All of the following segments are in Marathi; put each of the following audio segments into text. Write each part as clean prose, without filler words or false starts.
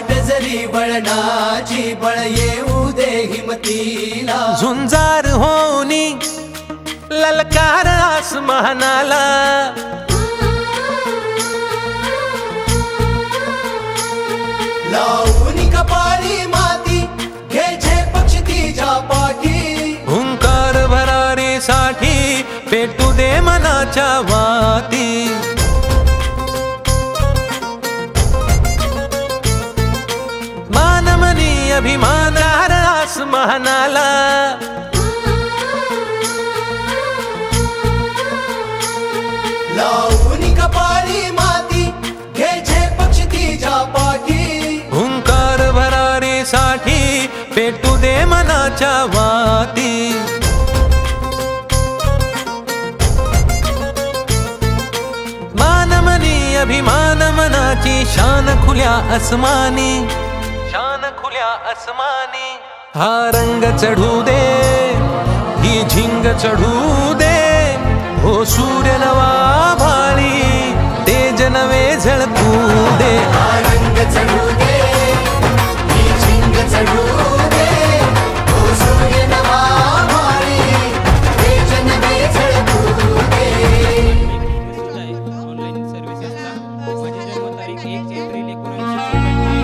वाट जरी बळणाची बळ येऊ दे हिमतीला झुंजार होनी ललकार आसमानाला लावून कपाळी माती घ्यायचे पक्षी तिच्या पाठी हुंकार भरारीसाठी पेटू दे मनाच्या वाती मानमनी अभिमान आसमानाला लावून कपाळी माती घ्यायचे पक्षी तिच्या पाठी हुंकार भरारीसाठी पेटू दे मनाच्या वाती मानमनी अभिमान मनाची शान खुल्या आसमानी शान खुल्या आसमानी हा रंग चढू दे ही झिंग चढू दे हो सूर्य नवा भाळी तेज नवे झळकू दे हा रंग चढू दे ही झिंग चढू दे हो सूर्य नवा भाळी तेज नवे झळकू दे ऑनलाईन सर्व्हिसेसचा माझी जन्मतारीख 1 एप्रिल 1989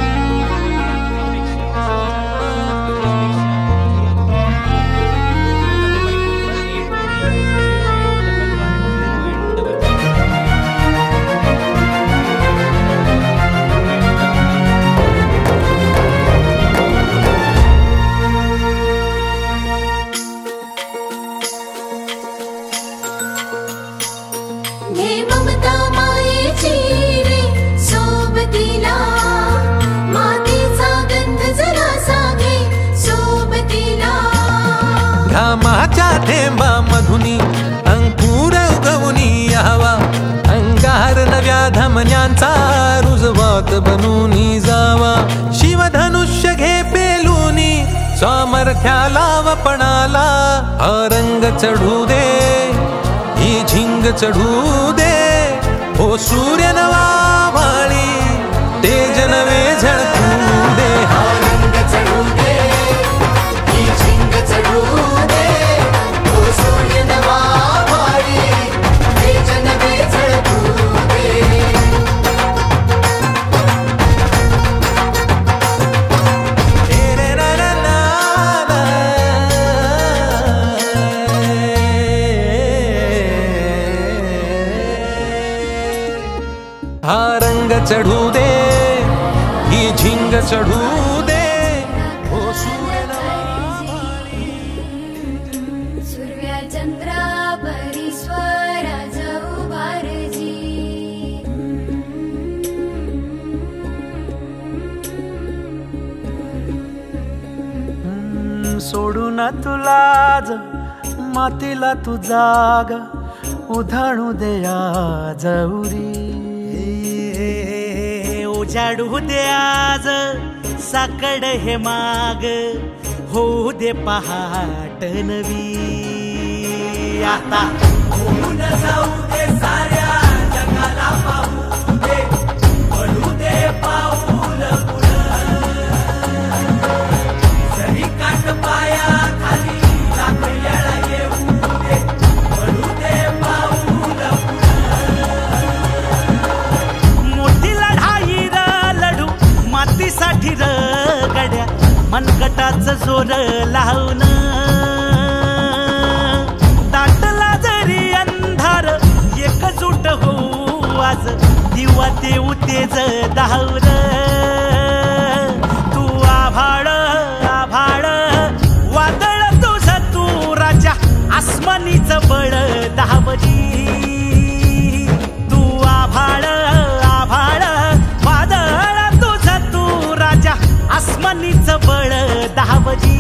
घामाच्या थेंबामधुनी अंकुर उगवूनी यावा अंगार नव्या धमन्यांचा रुजवात बनूनी जावा शिवधनुष्य घे पेलूनी सामर्थ्याला वपणाला हा रंग चढू दे ही झिंग चढू दे हो सूर्य नवा भाळी तेज नवे झळकू दे हा रंग चढू दे ही झिंग चढू दे हो सूर्य नवा भाळी तेज नवे झळकू दे हा रंग चढू दे ही झिंग चढू दे हो सूर्य सूर्या चंद्रा बरी स्वराज उभारजी सोडून तुला मातीला तू जाग उधाणू दे आज उरी उजाडू दे आज साकड हे माग होऊ दे पहाट नवी आता होऊन जाऊ दे साऱ्या जगाला पाहू दे पडू दे पाऊल पुढं जरी काट पाया खाली लाख येळा येऊ दे पडू दे पाऊल मोठी लढाई र लढू मातीसाठी र गड्या मनगटाच जोर लावून दाटला जरी अंधार एकजूट होऊ आज दिवा देऊ तेज धावर तू आभाळ आभाळ वादळ तुझ तू राजा आसमानीच बळ धावजी तू आभाळ आभाळ वादळ तुझ तू राजा आसमानीच बळ धावजी